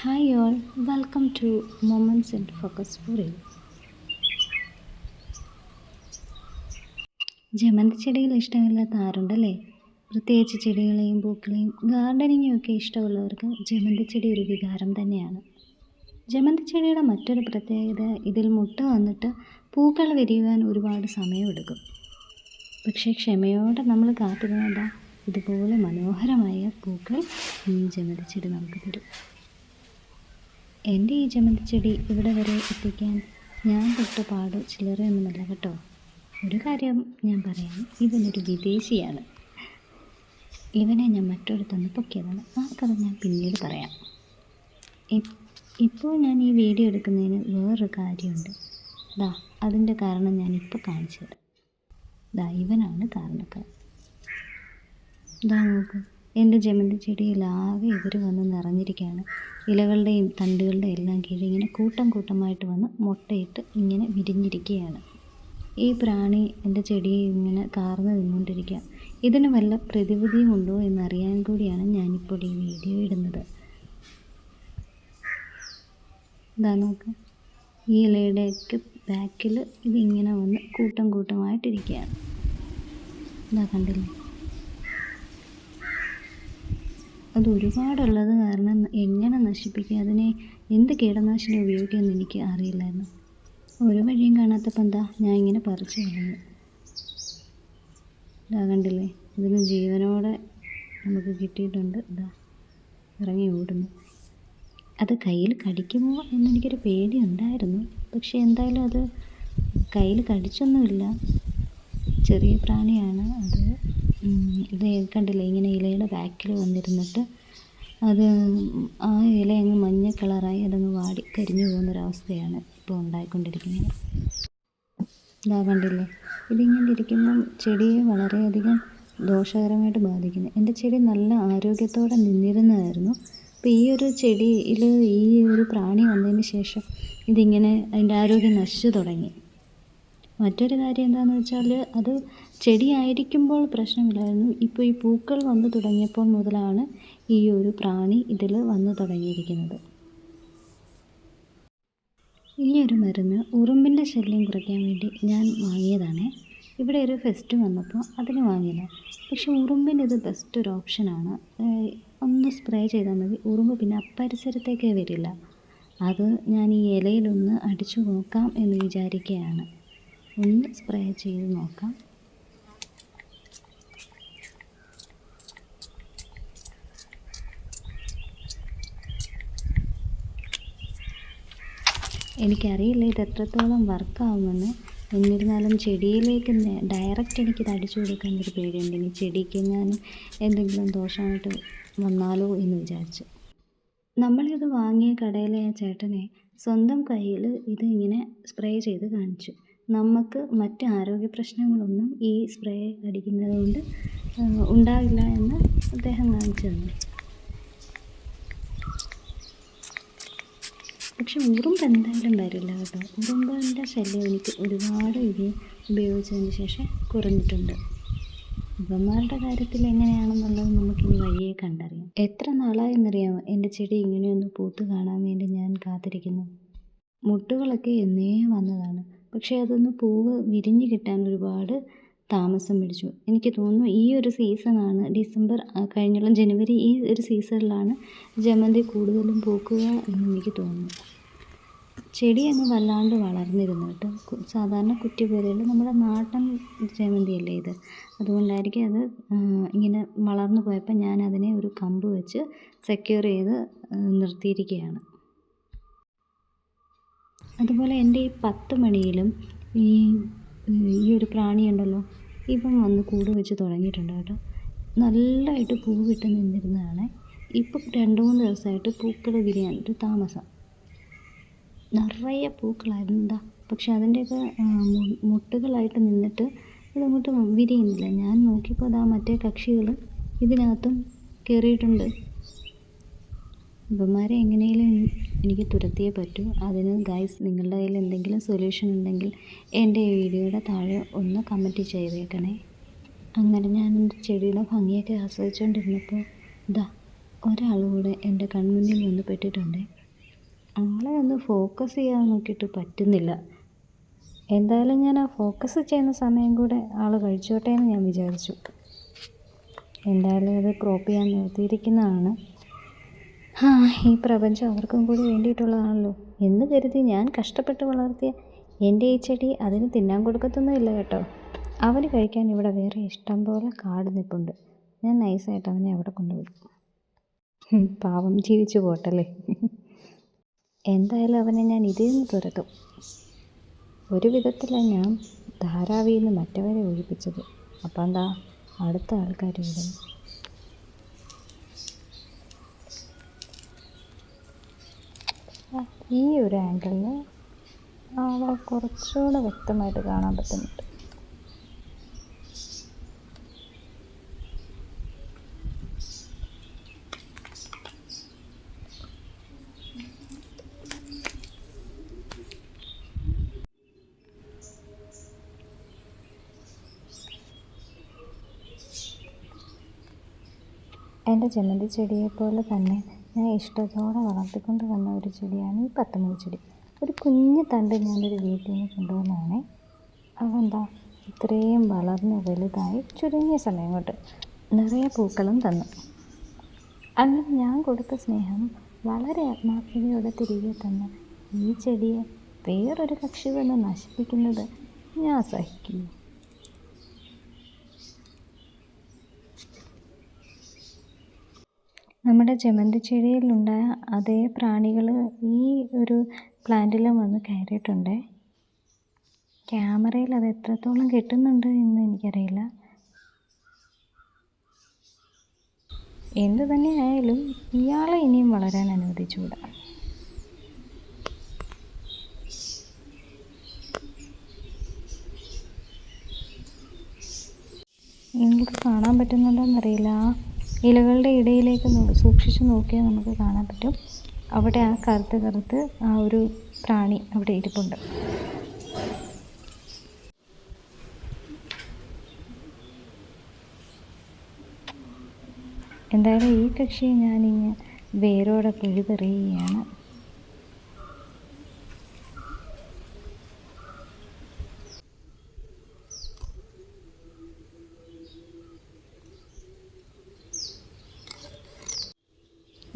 Hi all, welcome to Moments in Focus for You. ജമന്തി ചെടികൾ ഇഷ്ടമില്ലാത്ത ആരുണ്ടല്ലേ? പ്രത്യേകിച്ച് ചെടികളെയും പൂക്കളെയും ഗാർഡനിങ്ങും ഒക്കെ ഇഷ്ടമുള്ളവർക്ക് ജമന്തി ചെടി ഒരു വികാരം തന്നെയാണ്. ജമന്തി ചെടിയുടെ മറ്റൊരു പ്രത്യേകത ഇതിൽ മുട്ട വന്നിട്ട് പൂക്കൾ വിരിയുവാൻ ഒരുപാട് സമയമെടുക്കും. പക്ഷേ ക്ഷമയോടെ നമ്മൾ കാത്തിരുന്നത ഇതുപോലെ മനോഹരമായ പൂക്കൾ ഈ ജമന്തി ചെടി നമുക്ക് തരും. എൻ്റെ ഈ ജമന്തി ചെടി ഇവിടെ വരെ എത്തിക്കാൻ ഞാൻ പെട്ട പാട് ചില്ലറയൊന്നുമല്ല കേട്ടോ. ഒരു കാര്യം ഞാൻ പറയാം, ഇവനൊരു വിദേശിയാണ്. ഇവനെ ഞാൻ മറ്റൊരിടത്തുനിന്ന് പൊക്കിയതാണ്. ആ കഥ ഞാൻ പിന്നീട് പറയാം. ഇപ്പോൾ ഞാൻ ഈ വീഡിയോ എടുക്കുന്നതിന് വേറൊരു കാര്യമുണ്ട്. അതിൻ്റെ കാരണം ഞാനിപ്പോൾ കാണിച്ചു തരാം. ഇവനാണ് കാരണക്കാരൻ. നോക്ക്, എൻ്റെ ജമന്തി ചെടിയിലാകെ ഇവർ വന്ന് നിറഞ്ഞിരിക്കുകയാണ്. ഇലകളുടെയും തണ്ടുകളുടെയും എല്ലാം കീഴിൽ ഇങ്ങനെ കൂട്ടം കൂട്ടമായിട്ട് വന്ന് മുട്ടയിട്ട് ഇങ്ങനെ വിരിഞ്ഞിരിക്കുകയാണ്. ഈ പ്രാണി എൻ്റെ ചെടിയെ ഇങ്ങനെ കാർന്ന് നിന്നുകൊണ്ടിരിക്കുക. ഇതിന് വല്ല പ്രതിവിധിയും ഉണ്ടോ എന്നറിയാൻ കൂടിയാണ് ഞാനിപ്പോൾ ഈ വീഡിയോ ഇടുന്നത്. നോക്ക്, ഈ ഇലയുടെയൊക്കെ ബാക്കിൽ ഇതിങ്ങനെ വന്ന് കൂട്ടം കൂട്ടമായിട്ടിരിക്കുകയാണ്. കണ്ടില്ലേ? അത് ഒരുപാടുള്ളത് കാരണം എങ്ങനെ നശിപ്പിക്കുക, അതിനെ എന്ത് കീടനാശിനി ഉപയോഗിക്കുമെന്ന് എനിക്ക് അറിയില്ലായിരുന്നു. ഒരു വഴിയും കാണാത്തപ്പോൾ ഞാൻ ഇങ്ങനെ പറിച്ചു കളഞ്ഞു. കണ്ടില്ലേ? ഇതിന് ജീവനോടെ നമുക്ക് കിട്ടിയിട്ടുണ്ട്. ഇറങ്ങി ഓടുന്നു. അത് കയ്യിൽ കടിക്കുമോ എന്നെനിക്കൊരു പേടി ഉണ്ടായിരുന്നു. പക്ഷേ എന്തായാലും അത് കയ്യിൽ കടിച്ചൊന്നുമില്ല. ചെറിയ പ്രാണിയാണ് അത്. ഇത് കണ്ടില്ലേ, ഇങ്ങനെ ഇലയുടെ ബാക്കിൽ വന്നിരുന്നിട്ട് അത് ആ ഇല അങ്ങ് മഞ്ഞ കളറായി അതങ്ങ് വാടി കരിഞ്ഞു പോകുന്നൊരവസ്ഥയാണ് ഇപ്പോൾ ഉണ്ടായിക്കൊണ്ടിരിക്കുന്നത്. കണ്ടില്ലേ? ഇതിങ്ങനെ ഇരിക്കുമ്പം ചെടിയെ വളരെയധികം ദോഷകരമായിട്ട് ബാധിക്കുന്നു. എൻ്റെ ചെടി നല്ല ആരോഗ്യത്തോടെ നിന്നിരുന്നതായിരുന്നു. അപ്പോൾ ഈ ഒരു ചെടിയിൽ ഈ ഒരു പ്രാണി വന്നതിന് ശേഷം ഇതിങ്ങനെ അതിൻ്റെ ആരോഗ്യം നശിച്ചു തുടങ്ങി. മറ്റൊരു കാര്യം എന്താണെന്ന് വെച്ചാൽ, അത് ചെടിയായിരിക്കുമ്പോൾ പ്രശ്നമില്ലായിരുന്നു. ഇപ്പോൾ ഈ പൂക്കൾ വന്നു തുടങ്ങിയപ്പോൾ മുതലാണ് ഈ ഒരു പ്രാണി ഇതിൽ വന്നു തുടങ്ങിയിരിക്കുന്നത്. ഈ ഒരു മരുന്ന് ഉറുമ്പിൻ്റെ ശല്യം കുറയ്ക്കാൻ വേണ്ടി ഞാൻ വാങ്ങിയതാണ്. ഇവിടെ ഒരു ഫെസ്റ്റ് വന്നപ്പോൾ അതിന് വാങ്ങിയതാണ്. പക്ഷേ ഉറുമ്പിന് ഇത് ബെസ്റ്റ് ഒരു ഓപ്ഷനാണ്. ഒന്ന് സ്പ്രേ ചെയ്താൽ മതി, ഉറുമ്പ് പിന്നെ പരിസരത്തേക്കേ വരില്ല. അത് ഞാൻ ഈ ഇലയിലൊന്ന് അടിച്ചു നോക്കാം എന്ന് വിചാരിക്കുകയാണ്. ഒന്ന് സ്പ്രേ ചെയ്ത് നോക്കാം. എനിക്കറിയില്ല ഇത് എത്രത്തോളം വർക്കാവുമെന്ന്. എന്നിരുന്നാലും ചെടിയിലേക്ക് ഡയറക്റ്റ് എനിക്കിത് അടിച്ചു കൊടുക്കാൻ ഒരു പേടിയുണ്ട്. ഇനി ചെടിക്ക് ഞാൻ എന്തെങ്കിലും ദോഷമായിട്ട് വന്നാലോ എന്ന് വിചാരിച്ചു. നമ്മളിത് വാങ്ങിയ കടയിലെ ആ ചേട്ടനെ സ്വന്തം കയ്യിൽ ഇത് ഇങ്ങനെ സ്പ്രേ ചെയ്ത് കാണിച്ചു. നമുക്ക് മറ്റ് ആരോഗ്യ പ്രശ്നങ്ങളൊന്നും ഈ സ്പ്രേ അടിക്കുന്നത് കൊണ്ട് ഉണ്ടാവില്ല എന്ന് അദ്ദേഹം കാണിച്ചു തന്നു. പക്ഷെ ഉറുമ്പ് എന്തായാലും വരില്ല കേട്ടോ. ഉറുമ്പിൻ്റെ ശല്യം എനിക്ക് ഒരുപാട് ഇത് ഉപയോഗിച്ചതിന് ശേഷം കുറഞ്ഞിട്ടുണ്ട്. ഇവന്മാരുടെ കാര്യത്തിൽ എങ്ങനെയാണെന്നുള്ളത് നമുക്കിനി വഴിയെ കണ്ടറിയാം. എത്ര നാളായെന്നറിയാമോ എൻ്റെ ചെടി ഇങ്ങനെയൊന്ന് പൂത്ത് കാണാൻ വേണ്ടി ഞാൻ കാത്തിരിക്കുന്നു. മുട്ടുകളൊക്കെ എന്നേ വന്നതാണ്. പക്ഷേ അതൊന്ന് പൂവ് വിരിഞ്ഞ് കിട്ടാൻ ഒരുപാട് താമസം പിടിച്ചു. എനിക്ക് തോന്നുന്നു ഈ ഒരു സീസണാണ്, ഡിസംബർ കഴിഞ്ഞുള്ള ജനുവരി, ഈ ഒരു സീസണിലാണ് ജമന്തി കൂടുതലും പൂക്കുക എന്ന് എനിക്ക് തോന്നുന്നു. ചെടി അങ്ങ് വല്ലാണ്ട് വളർന്നിരുന്നു കേട്ടോ. സാധാരണ കുറ്റി പോലെയുള്ള നമ്മുടെ നാടൻ ജമന്തിയല്ലേ ഇത്. അതുകൊണ്ടായിരിക്കും അത് ഇങ്ങനെ വളർന്നു പോയപ്പോൾ ഞാൻ അതിനെ ഒരു കമ്പ് വെച്ച് സെക്യൂർ ചെയ്ത് നിർത്തിയിരിക്കുകയാണ്. അതുപോലെ എൻ്റെ ഈ 10 മണിയിലും ഈ ഒരു പ്രാണിയുണ്ടല്ലോ, ഇപ്പം വന്ന് കൂട് വെച്ച് തുടങ്ങിയിട്ടുണ്ട് കേട്ടോ. നല്ലതായിട്ട് പൂവിട്ട് നിന്നിരുന്നതാണ്. ഇപ്പം 2-3 ദിവസമായിട്ട് പൂക്കൾ വിരിയാനൊരു താമസം. നിറയെ പൂക്കളായിരുന്നു. പക്ഷെ അതിൻ്റെയൊക്കെ മുട്ടുകളായിട്ട് നിന്നിട്ട് ഇതങ്ങോട്ട് വിരിയുന്നില്ല. ഞാൻ നോക്കിയപ്പോൾ മറ്റേ കക്ഷികൾ ഇതിനകത്തും കയറിയിട്ടുണ്ട്. ഇവന്മാരെ എങ്ങനെയും എനിക്ക് തുരത്തിയേ പറ്റൂ. അതിന് ഗൈസ്, നിങ്ങളുടെ കയ്യിൽ എന്തെങ്കിലും സൊല്യൂഷൻ ഉണ്ടെങ്കിൽ എൻ്റെ ഈ വീഡിയോയുടെ താഴെ ഒന്ന് കമൻറ്റ് ചെയ്തേക്കണേ. അങ്ങനെ ഞാൻ എൻ്റെ ചെടിയുടെ ഭംഗിയൊക്കെ ആസ്വദിച്ചുകൊണ്ടിരുന്നപ്പോൾ ഒരാൾ കൂടെ എൻ്റെ കൺമുന്നിൽ വന്ന് പെട്ടിട്ടുണ്ട്. ആളെ ഒന്ന് ഫോക്കസ് ചെയ്യാൻ നോക്കിയിട്ട് പറ്റുന്നില്ല. എന്തായാലും ഞാൻ ആ ഫോക്കസ് ചെയ്യുന്ന സമയം കൂടെ ആൾ കഴിച്ചോട്ടെ എന്ന് ഞാൻ വിചാരിച്ചു. എന്തായാലും അത് ക്രോപ്പ് ചെയ്യാൻ നിർത്തിയിരിക്കുന്നതാണ്. ഈ പ്രപഞ്ചം അവർക്കും കൂടി വേണ്ടിയിട്ടുള്ളതാണല്ലോ എന്ന് കരുതി ഞാൻ കഷ്ടപ്പെട്ട് വളർത്തിയ എൻ്റെ ഈ ചെടി അതിന് തിന്നാൻ കൊടുക്കത്തൊന്നുമില്ല കേട്ടോ. അവന് കഴിക്കാൻ ഇവിടെ വേറെ ഇഷ്ടം പോലെ കാട് നിൽപ്പുണ്ട്. ഞാൻ നൈസായിട്ട് അവനെ അവിടെ കൊണ്ടുവിടും. പാവം ജീവിച്ചു പോട്ടല്ലേ. എന്തായാലും അവനെ ഞാൻ ഇതിൽ നിന്ന് തുരത്തും. ഒരു വിധത്തിലാണ് ഞാൻ ധാരാവിയിൽ നിന്ന് മറ്റവരെ ഒഴിപ്പിച്ചത്. അപ്പം എന്താ അടുത്ത ആൾക്കാർ ഇവിടെ. ഈ ഒരു ആംഗിളിൽ ആളെ കുറച്ചുകൂടെ വ്യക്തമായിട്ട് കാണാൻ പറ്റുന്നുണ്ട്. എൻ്റെ ജമന്തി ചെടിയെപ്പോലെ തന്നെ ഞാൻ ഇഷ്ടത്തോടെ വളർത്തിക്കൊണ്ട് വന്ന ഒരു ചെടിയാണ് ഈ 10 മണി ചെടി. ഒരു കുഞ്ഞു തണ്ട് ഞാനൊരു വീട്ടിൽ നിന്ന് കൊണ്ടുവന്നതാണേ. അതെന്താ ഇത്രയും വളർന്ന് വലുതായി ചുരുങ്ങിയ സമയം കൊണ്ട് നിറയെ പൂക്കളും തന്നു. അങ്ങനെ ഞാൻ കൊടുത്ത സ്നേഹം വളരെ ആത്മാർത്ഥതയോടെ തിരികെ തന്ന ഈ ചെടിയെ വേറൊരു കക്ഷി വന്ന് നശിപ്പിക്കുന്നത് ഞാൻ സഹിക്കുന്നു. നമ്മുടെ ജമന്തി ചെടിയിലുണ്ടായ അതേ പ്രാണികൾ ഈ ഒരു പ്ലാന്റിലും വന്ന് കയറിയിട്ടുണ്ട്. ക്യാമറയിൽ അത് എത്രത്തോളം കിട്ടുന്നുണ്ട് എന്ന് എനിക്കറിയില്ല. എന്തു തന്നെയായാലും ഇയാളെ ഇനിയും വളരാൻ അനുവദിച്ചുകൂടാ. നിങ്ങൾക്ക് കാണാൻ പറ്റുന്നുണ്ടോയെന്നറിയില്ല. ഇലകളുടെ ഇടയിലേക്ക് സൂക്ഷിച്ച് നോക്കിയാൽ നമുക്ക് കാണാൻ പറ്റും. അവിടെ ആ കറുത്ത് ആ ഒരു പ്രാണി അവിടെ ഇരിപ്പുണ്ട്. എന്തായാലും ഈ കക്ഷിയെ ഞാനിങ്ങനെ വേരോടെ പിഴുതെറിയുകയാണ്.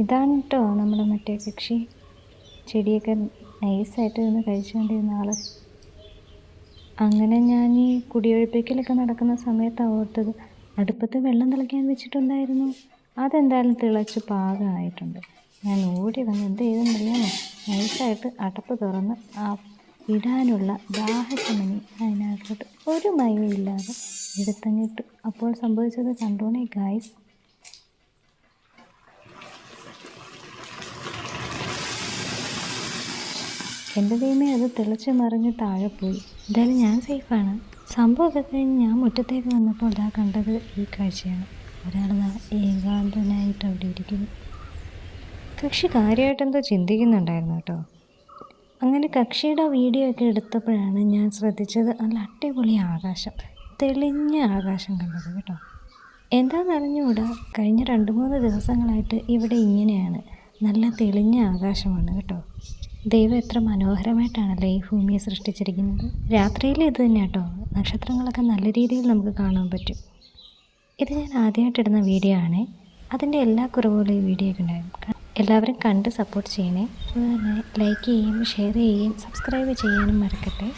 ഇതാണ് കേട്ടോ നമ്മുടെ മറ്റേ കക്ഷി. ചെടിയൊക്കെ നൈസായിട്ട് നിന്ന് കഴിച്ചുകൊണ്ടിരുന്ന ആൾ. അങ്ങനെ ഞാൻ ഈ കുടിയൊഴിപ്പിക്കലൊക്കെ നടക്കുന്ന സമയത്താണ് ഓർത്തത് അടുപ്പത്ത് വെള്ളം തിളയ്ക്കാൻ വെച്ചിട്ടുണ്ടായിരുന്നു. അതെന്തായാലും തിളച്ച് പാകമായിട്ടുണ്ട്. ഞാൻ ഓടി വന്ന് എന്ത് ചെയ്തെന്നറിയാമോ, നൈസായിട്ട് അടപ്പ് തുറന്ന് ആ ഇടാനുള്ള ദാഹശമനി അതിനകത്തോട്ട് ഒരു മയവും ഇല്ലാതെ എടുത്തങ്ങിട്ടു. അപ്പോൾ സംഭവിച്ചത് കണ്ടോണേ ഗായ്സ്. എൻ്റെ ദൈവമേ, അത് തിളച്ച് മറിഞ്ഞ് താഴെ പോയി. എന്തായാലും ഞാൻ സേഫാണ്. സംഭവമൊക്കെ കഴിഞ്ഞ് ഞാൻ മുറ്റത്തേക്ക് വന്നപ്പോൾ ഇതാ കണ്ടത് ഈ കാഴ്ചയാണ്. ഒരാൾ ഏകാന്തനായിട്ട് അവിടെ ഇരിക്കുന്നു. കക്ഷി കാര്യമായിട്ടെന്തോ ചിന്തിക്കുന്നുണ്ടായിരുന്നു കേട്ടോ. അങ്ങനെ കക്ഷിയുടെ വീഡിയോ ഒക്കെ എടുത്തപ്പോഴാണ് ഞാൻ ശ്രദ്ധിച്ചത് നല്ല അടിപൊളി ആകാശം, തെളിഞ്ഞ ആകാശം കണ്ടത് കേട്ടോ. എന്താണെന്നറിഞ്ഞുകൂടാ, കഴിഞ്ഞ 2-3 ദിവസങ്ങളായിട്ട് ഇവിടെ ഇങ്ങനെയാണ്, നല്ല തെളിഞ്ഞ ആകാശമാണ് കേട്ടോ. ദൈവം എത്ര മനോഹരമായിട്ടാണല്ലേ ഈ ഭൂമിയെ സൃഷ്ടിച്ചിരിക്കുന്നത്. രാത്രിയിൽ ഇത് തന്നെ കേട്ടോ, നക്ഷത്രങ്ങളൊക്കെ നല്ല രീതിയിൽ നമുക്ക് കാണാൻ പറ്റും. ഇത് ഞാൻ ആദ്യമായിട്ടിടുന്ന വീഡിയോ ആണ്. അതിൻ്റെ എല്ലാ കുറവുകളും ഈ വീഡിയോയ്ക്ക് ഉണ്ടായിരുന്നു. എല്ലാവരും കണ്ട് സപ്പോർട്ട് ചെയ്യണേ. അതുപോലെ ലൈക്ക് ചെയ്യുകയും ഷെയർ ചെയ്യുകയും സബ്സ്ക്രൈബ് ചെയ്യാനും മറക്കട്ടെ.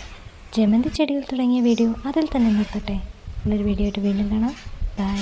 ജമന്തി ചെടികൾ തുടങ്ങിയ വീഡിയോ അതിൽ തന്നെ നിർത്തട്ടെ. നല്ലൊരു വീഡിയോ ആയിട്ട് വീണ്ടും കാണാം. ബൈ.